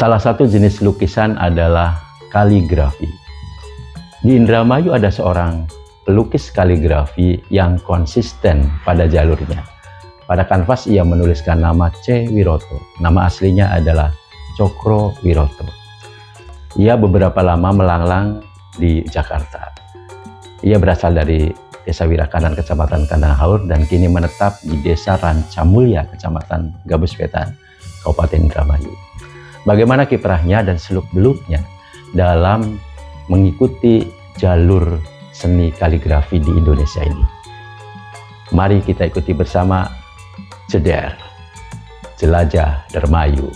Salah satu jenis lukisan adalah kaligrafi. Di Indramayu ada seorang pelukis kaligrafi yang konsisten pada jalurnya. Pada kanvas ia menuliskan nama C. Wiroto. Nama aslinya adalah Cokro Wiroto. Ia beberapa lama melanglang di Jakarta. Ia berasal dari Desa Wirakanan, Kecamatan Kandang Haur, dan kini menetap di Desa Rancamulya, Kecamatan Gabus Wetan, Kabupaten Indramayu. Bagaimana kiprahnya dan seluk-beluknya dalam mengikuti jalur seni kaligrafi di Indonesia ini? Mari kita ikuti bersama Jeder, Jelajah Dermayu.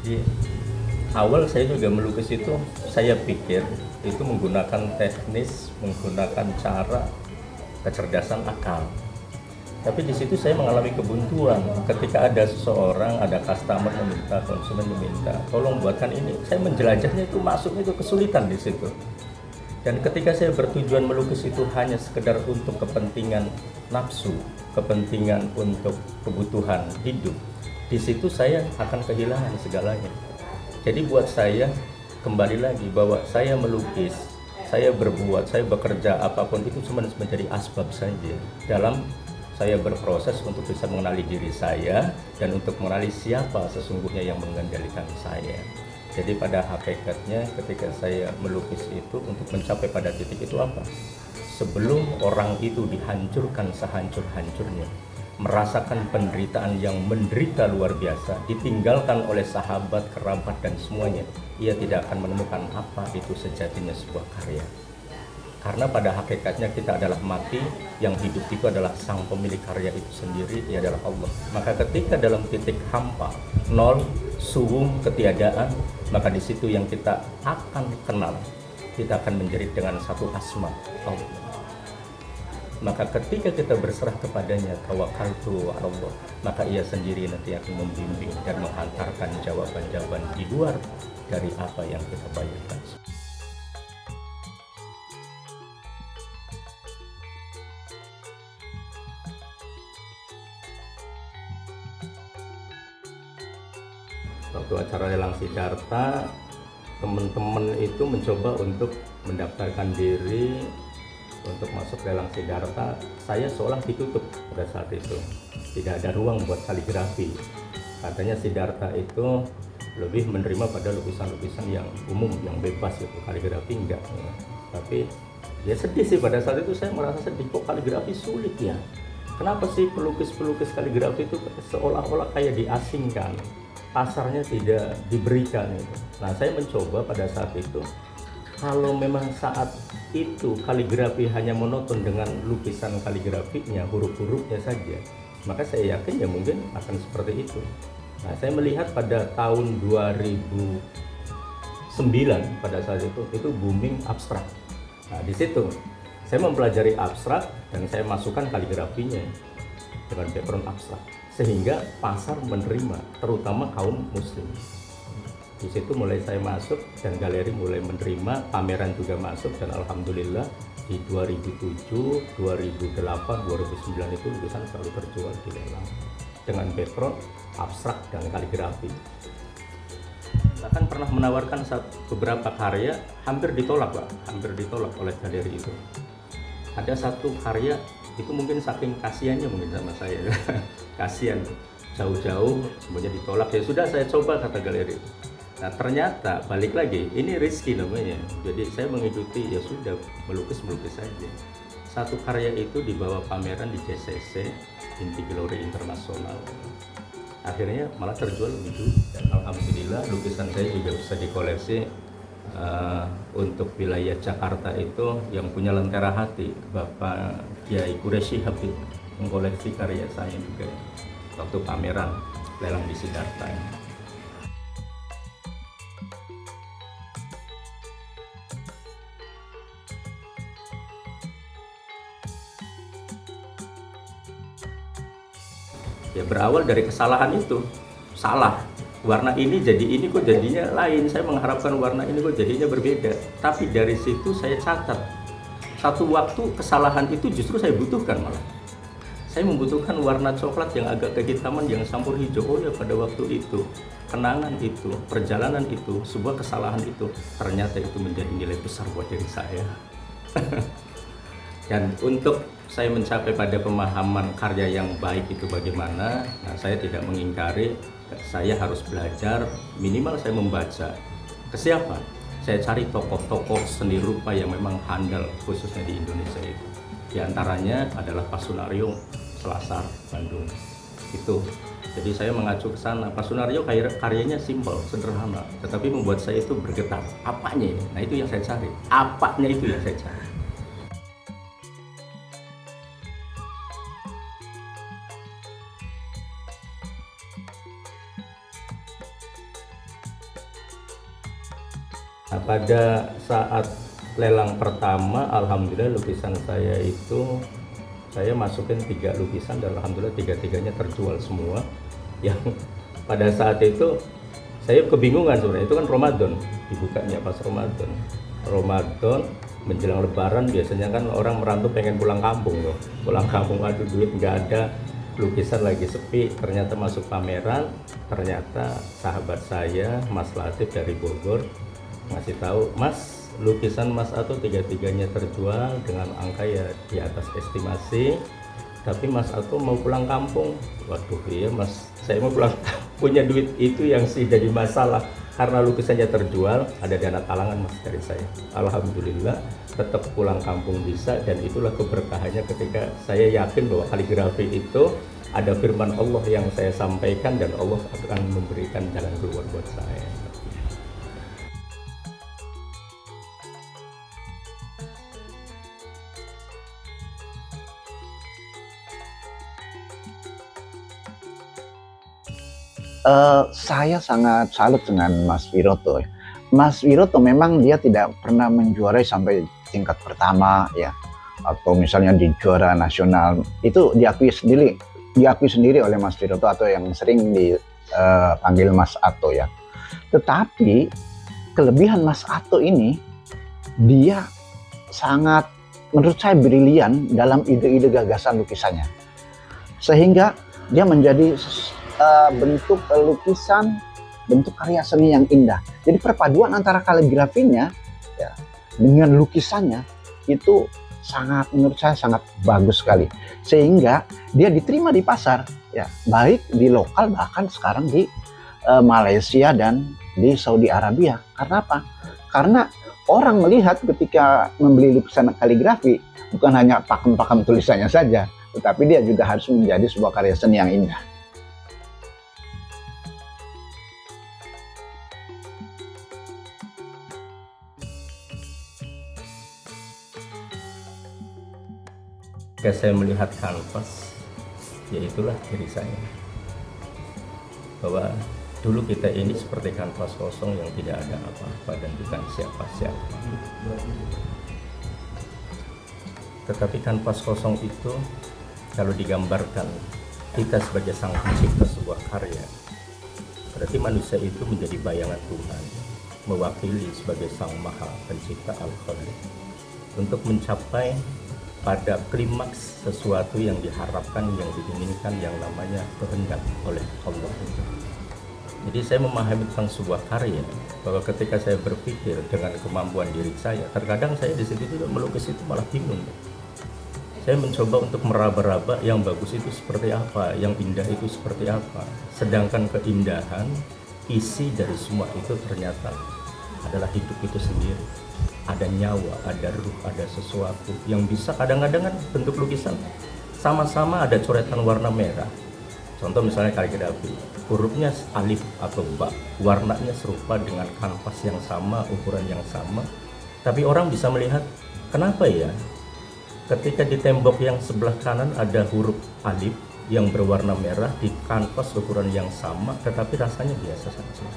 Jadi awal saya juga melukis itu, saya pikir itu menggunakan teknis, menggunakan cara kecerdasan akal. Tapi di situ saya mengalami kebuntuan ketika ada seseorang, ada customer meminta, konsumen meminta, tolong buatkan ini. Saya menjelajahnya itu masuknya itu kesulitan di situ. Dan ketika saya bertujuan melukis itu hanya sekedar untuk kepentingan nafsu, kepentingan untuk kebutuhan hidup, di situ saya akan kehilangan segalanya. Jadi buat saya kembali lagi bahwa saya melukis, saya berbuat, saya bekerja apapun itu cuma menjadi asbab saja dalam saya berproses untuk bisa mengenali diri saya dan untuk mengenali siapa sesungguhnya yang mengendalikan saya. Jadi pada hakikatnya ketika saya melukis itu untuk mencapai pada titik itu apa? Sebelum orang itu dihancurkan sehancur-hancurnya, merasakan penderitaan yang menderita luar biasa, ditinggalkan oleh sahabat, kerabat, dan semuanya, ia tidak akan menemukan apa itu sejatinya sebuah karya. Karena pada hakikatnya kita adalah mati, yang hidup itu adalah sang pemilik karya itu sendiri, ia adalah Allah. Maka ketika dalam titik hampa, nol, suwung, ketiadaan, maka di situ yang kita akan kenal, kita akan menjerit dengan satu asma, Allah. Maka ketika kita berserah kepadanya, tawakkaltu ala Allah, maka ia sendiri nanti akan membimbing dan menghantarkan jawaban-jawaban di luar dari apa yang kita bayangkan. Waktu acara lelang Siddhartha, teman-teman itu mencoba untuk mendaftarkan diri untuk masuk lelang Siddhartha. Saya seolah ditutup pada saat itu, tidak ada ruang buat kaligrafi. Katanya Siddhartha itu lebih menerima pada lukisan-lukisan yang umum, yang bebas, itu kaligrafi enggak ya. Tapi ya sedih sih, pada saat itu saya merasa sedih, kok kaligrafi sulit ya, kenapa sih pelukis-pelukis kaligrafi itu seolah-olah kayak diasingkan, pasarnya tidak diberikan gitu. Nah saya mencoba pada saat itu kalau memang saat itu kaligrafi hanya monoton dengan lukisan kaligrafinya, huruf-hurufnya saja, maka saya yakin ya mungkin akan seperti itu. Nah, saya melihat pada tahun 2009 pada saat itu booming abstrak. Nah, di situ saya mempelajari abstrak dan saya masukkan kaligrafinya dengan background abstrak, sehingga pasar menerima, terutama kaum muslim. Di situ mulai saya masuk dan galeri mulai menerima, pameran juga masuk, dan alhamdulillah di 2007, 2008, 2009 itu lukisan selalu terjual di lelang dengan background abstrak dan kaligrafi. Bahkan pernah menawarkan beberapa karya, hampir ditolak Pak, hampir ditolak oleh galeri itu. Ada satu karya itu mungkin saking kasihannya mungkin sama saya kasihan, jauh-jauh semuanya ditolak. Ya sudah, saya coba, kata galeri. Nah ternyata balik lagi, ini rezeki namanya. Jadi saya mengikuti, ya sudah, melukis saja. Satu karya itu dibawa pameran di JCC, Inti Glory Internasional, akhirnya malah terjual lebih. Dan alhamdulillah lukisan saya juga bisa dikoleksi. Untuk wilayah Jakarta itu yang punya Lentera Hati, Bapak Kiai Quraisy Habib, mengkoleksi karya saya juga waktu pameran lelang di Siddhartha. Ya berawal dari kesalahan itu, salah. Warna ini jadi ini kok jadinya lain, saya mengharapkan warna ini kok jadinya berbeda. Tapi dari situ saya catat, satu waktu kesalahan itu justru saya butuhkan malah. Saya membutuhkan warna coklat yang agak kehitaman, yang campur hijau. Oh ya, pada waktu itu, kenangan itu, perjalanan itu, sebuah kesalahan itu, ternyata itu menjadi nilai besar buat diri saya. Dan untuk saya mencapai pada pemahaman karya yang baik itu bagaimana, nah saya tidak mengingkari, saya harus belajar, minimal saya membaca. Ke siapa? Saya cari tokoh-tokoh seni rupa yang memang handal, khususnya di Indonesia itu. Di antaranya adalah Pak Sunario, Selasar, Bandung. Itu. Jadi saya mengacu ke sana. Pak Sunario karyanya simpel, sederhana, tetapi membuat saya itu bergetar. Apanya ini? Nah itu yang saya cari. Apanya itu yang saya cari. Nah, pada saat lelang pertama, alhamdulillah lukisan saya itu saya masukin 3 lukisan dan alhamdulillah 3-3-nya terjual semua. Yang pada saat itu saya kebingungan sebenarnya, itu kan Ramadan, dibukanya pas Ramadan menjelang Lebaran, biasanya kan orang merantau pengen pulang kampung loh. Pulang kampung, aduh duit nggak ada, lukisan lagi sepi. Ternyata masuk pameran, ternyata sahabat saya Mas Latif dari Bogor ngasih tahu, Mas, lukisan Mas Ato 3-3-nya terjual dengan angka ya di atas estimasi, tapi Mas Ato mau pulang kampung. Waduh, iya Mas, saya mau pulang, punya duit itu yang sih jadi masalah, karena lukisannya terjual, ada dana talangan Mas dari saya. Alhamdulillah tetap pulang kampung bisa, dan itulah keberkahannya ketika saya yakin bahwa kaligrafi itu ada firman Allah yang saya sampaikan, dan Allah akan memberikan jalan keluar buat saya. Saya sangat salut dengan Mas Wiroto. Mas Wiroto memang dia tidak pernah menjuarai sampai tingkat pertama ya, atau misalnya di juara nasional. Itu diakui sendiri oleh Mas Wiroto, atau yang sering dipanggil Mas Ato ya. Tetapi kelebihan Mas Ato ini, dia sangat, menurut saya, brilian dalam ide-ide gagasan lukisannya, sehingga dia menjadi bentuk lukisan, bentuk karya seni yang indah. Jadi perpaduan antara kaligrafinya ya, dengan lukisannya itu sangat, menurut saya sangat bagus sekali, sehingga dia diterima di pasar ya, baik di lokal bahkan sekarang di Malaysia dan di Saudi Arabia. Karena apa? Karena orang melihat ketika membeli lukisan kaligrafi bukan hanya pakem-pakem tulisannya saja, tetapi dia juga harus menjadi sebuah karya seni yang indah. ketika saya melihat kanvas, ya itulah diri saya. Bahwa dulu kita ini seperti kanvas kosong yang tidak ada apa-apa dan bukan siapa-siapa. Tetapi kanvas kosong itu kalau digambarkan kita sebagai sang pencipta sebuah karya, berarti manusia itu menjadi bayangan Tuhan, mewakili sebagai sang maha pencipta Al-Khaliq untuk mencapai pada klimaks sesuatu yang diharapkan, yang diinginkan, yang namanya kehendak oleh Allah. Jadi saya memahami tentang sebuah karya, bahwa ketika saya berpikir dengan kemampuan diri saya, terkadang saya di situ juga melukis itu malah bingung. Saya mencoba untuk meraba-raba yang bagus itu seperti apa, yang indah itu seperti apa. Sedangkan keindahan, isi dari semua itu ternyata adalah hidup itu sendiri. Ada nyawa, ada ruh, ada sesuatu yang bisa kadang-kadang kan bentuk lukisan sama-sama ada coretan warna merah. Contoh misalnya kaligrafi, hurufnya alif atau ba, warnanya serupa dengan kanvas yang sama, ukuran yang sama. Tapi orang bisa melihat, kenapa ya ketika di tembok yang sebelah kanan ada huruf alif yang berwarna merah di kanvas ukuran yang sama, tetapi rasanya biasa saja.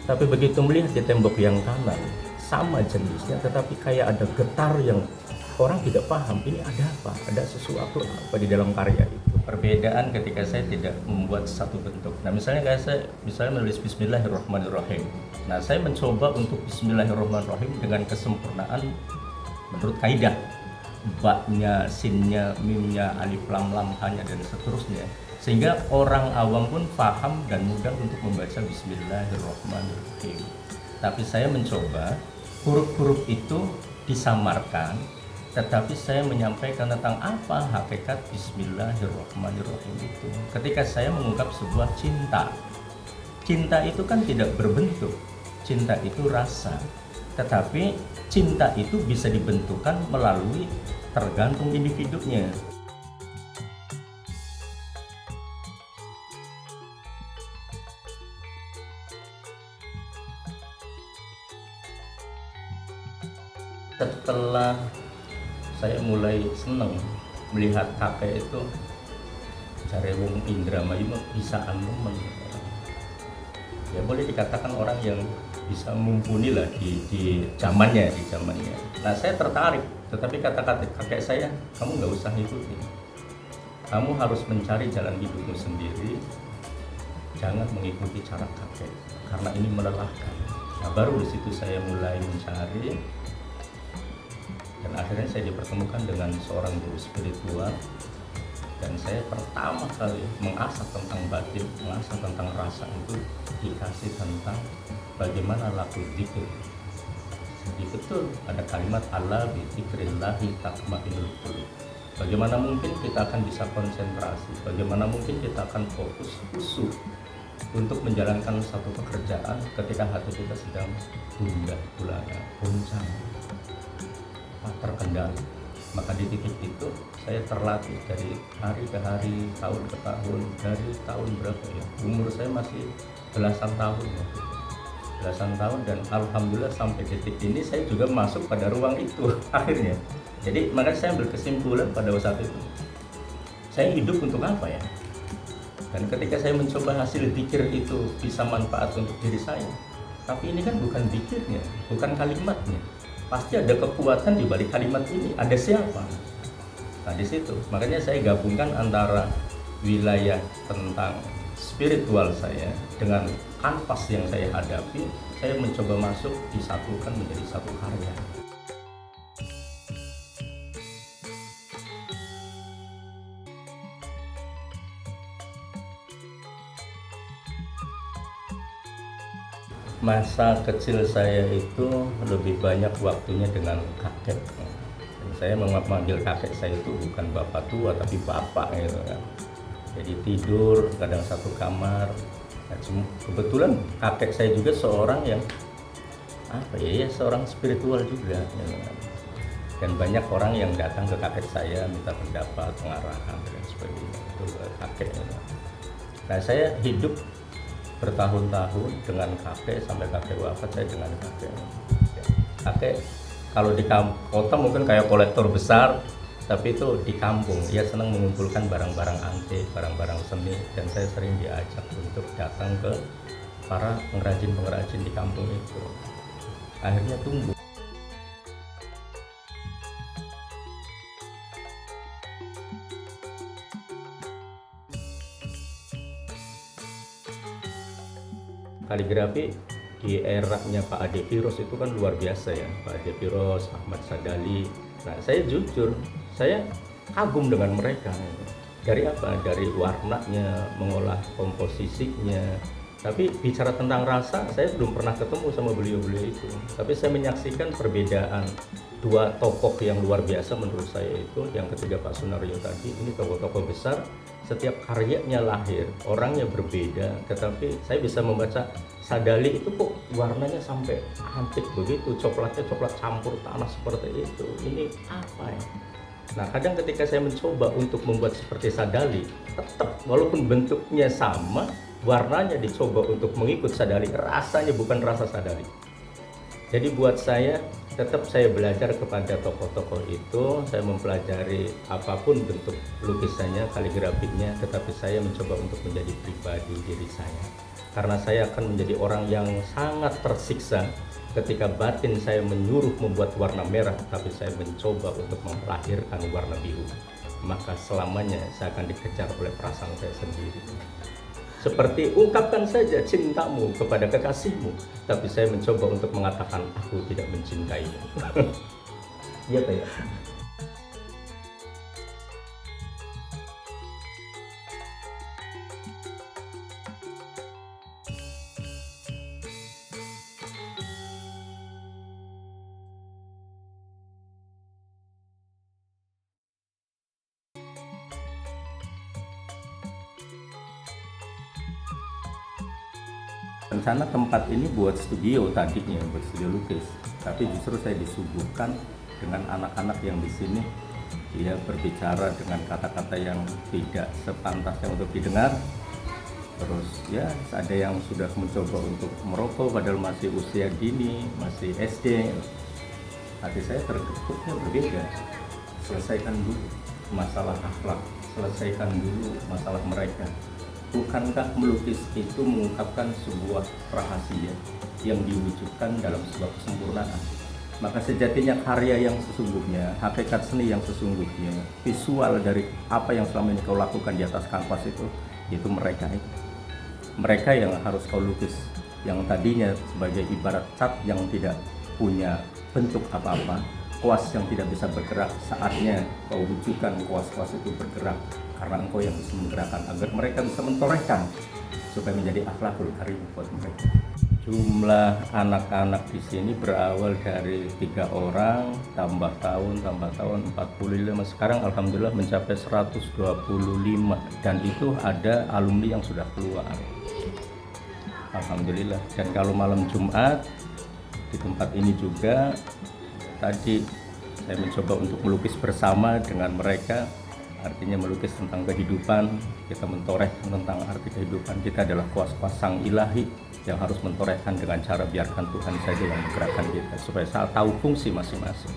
Tapi begitu melihat di tembok yang kanan, sama jenisnya, tetapi kayak ada getar yang orang tidak paham, ini ada apa, ada sesuatu apa di dalam karya itu. Perbedaan ketika saya tidak membuat satu bentuk. Nah misalnya kayak saya menulis Bismillahirrahmanirrahim. Nah saya mencoba untuk Bismillahirrahmanirrahim dengan kesempurnaan menurut kaidah. Ba-nya, sin-nya, mim-nya, alif lam lam hanya dan seterusnya. Sehingga orang awam pun paham dan mudah untuk membaca Bismillahirrahmanirrahim. Tapi saya mencoba huruf-huruf itu disamarkan, tetapi saya menyampaikan tentang apa hakikat Bismillahirrahmanirrahim itu. Ketika saya mengungkap sebuah cinta, cinta itu kan tidak berbentuk, cinta itu rasa. Tetapi cinta itu bisa dibentukkan melalui tergantung individunya. Setelah saya mulai senang melihat kakek itu, cari wong Indramayu bisa anumen. Ya boleh dikatakan orang yang bisa mumpuni lah di zamannya. Nah saya tertarik, tetapi kata-kata kakek saya, kamu nggak usah ikuti. Kamu harus mencari jalan hidupmu sendiri, jangan mengikuti cara kakek, karena ini melelahkan. Nah baru di situ saya mulai mencari, dan akhirnya saya dipertemukan dengan seorang guru spiritual, dan saya pertama kali mengasah tentang batin, mengasah tentang rasa itu dikasih tentang bagaimana laku dzikir. Jadi betul ada kalimat Allah bi dzikrillahi tatma'innul qulub. Bagaimana mungkin kita akan bisa konsentrasi, bagaimana mungkin kita akan fokus khusyuk untuk menjalankan satu pekerjaan ketika hati kita sedang gundah gulana, goncang, terkendali. Maka di titik itu saya terlatih dari hari ke hari, tahun ke tahun, dari tahun berapa ya, umur saya masih belasan tahun ya. Dan alhamdulillah sampai detik ini saya juga masuk pada ruang itu akhirnya. Jadi makanya saya ambil kesimpulan pada saat itu, saya hidup untuk apa ya? Dan ketika saya mencoba hasil pikir itu bisa manfaat untuk diri saya, tapi ini kan bukan pikirnya, bukan kalimatnya, pasti ada kekuatan di balik kalimat ini, ada siapa? Nah di situ makanya saya gabungkan antara wilayah tentang spiritual saya dengan kanvas yang saya hadapi, saya mencoba masuk disatukan menjadi satu karya. Masa kecil saya itu lebih banyak waktunya dengan kakek. Dan saya memanggil kakek saya itu bukan bapak tua tapi bapak gitu kan. Jadi tidur kadang satu kamar. Nah, kebetulan kakek saya juga seorang yang seorang spiritual juga gitu kan. Dan banyak orang yang datang ke kakek saya minta pendapat, pengarahan dan sebagainya itu kakek gitu. Nah saya hidup bertahun-tahun dengan kakek, sampai kakek wafat saya dengan kakek. Kakek kalau di kota mungkin kayak kolektor besar, tapi itu di kampung. Ia senang mengumpulkan barang-barang antik, barang-barang seni, dan saya sering diajak untuk datang ke para pengrajin-pengrajin di kampung itu. Akhirnya tumbuh. Kaligrafi di eranya Pak Ade Firoz itu kan luar biasa ya, Pak Ade Firoz, Ahmad Sadali. Nah, saya jujur, saya kagum dengan mereka. Dari apa? Dari warnanya, mengolah komposisinya. Tapi bicara tentang rasa, saya belum pernah ketemu sama beliau-beliau itu. Tapi saya menyaksikan perbedaan dua tokoh yang luar biasa menurut saya itu. Yang ketiga Pak Sunaryo tadi, ini tokoh-tokoh besar. Setiap karyanya lahir, orangnya berbeda, tetapi saya bisa membaca Sadali itu kok warnanya sampai antik begitu, coklatnya coklat campur tanah seperti itu. Ini apa ya? Nah, kadang ketika saya mencoba untuk membuat seperti Sadali, tetap walaupun bentuknya sama, warnanya dicoba untuk mengikut Sadali, rasanya bukan rasa Sadali. Jadi buat saya, tetap saya belajar kepada tokoh-tokoh itu, saya mempelajari apapun bentuk lukisannya, kaligrafinya, tetapi saya mencoba untuk menjadi pribadi diri saya. Karena saya akan menjadi orang yang sangat tersiksa ketika batin saya menyuruh membuat warna merah, tapi saya mencoba untuk melahirkan warna biru. Maka selamanya saya akan dikejar oleh perasaan saya sendiri. Seperti ungkapkan saja cintamu kepada kekasihmu, tapi saya mencoba untuk mengatakan aku tidak mencintaimu. Iya Pak ya? Rencana tempat ini buat studio tadinya, buat studio lukis. Tapi justru saya disuguhkan dengan anak-anak yang di sini. Dia berbicara dengan kata-kata yang tidak sepantasnya untuk didengar. Terus ya ada yang sudah mencoba untuk merokok padahal masih usia dini, masih SD. Hati saya tergetuknya berbeda. Selesaikan dulu masalah akhlak, selesaikan dulu masalah mereka. Bukankah melukis itu mengungkapkan sebuah rahasia yang diwujudkan dalam sebuah kesempurnaan? Maka sejatinya karya yang sesungguhnya, hakikat seni yang sesungguhnya, visual dari apa yang selama ini kau lakukan di atas kanvas itu mereka itu. Mereka yang harus kau lukis, yang tadinya sebagai ibarat cat yang tidak punya bentuk apa-apa, kuas yang tidak bisa bergerak, saatnya kau wujudkan kuas-kuas itu bergerak. Karena engkau yang bisa menggerakkan agar mereka bisa mentorehkan supaya menjadi akhlakul karim buat mereka. Jumlah anak-anak di sini berawal dari 3 orang, tambah tahun 45. Sekarang alhamdulillah mencapai 125 dan itu ada alumni yang sudah keluar. Alhamdulillah. Dan kalau malam Jumat di tempat ini juga tadi saya mencoba untuk melukis bersama dengan mereka. Artinya melukis tentang kehidupan, kita mentorehkan tentang arti kehidupan. Kita adalah kuas-kuas sang ilahi yang harus mentorehkan dengan cara biarkan Tuhan saja yang menggerakkan kita supaya saat tahu fungsi masing-masing.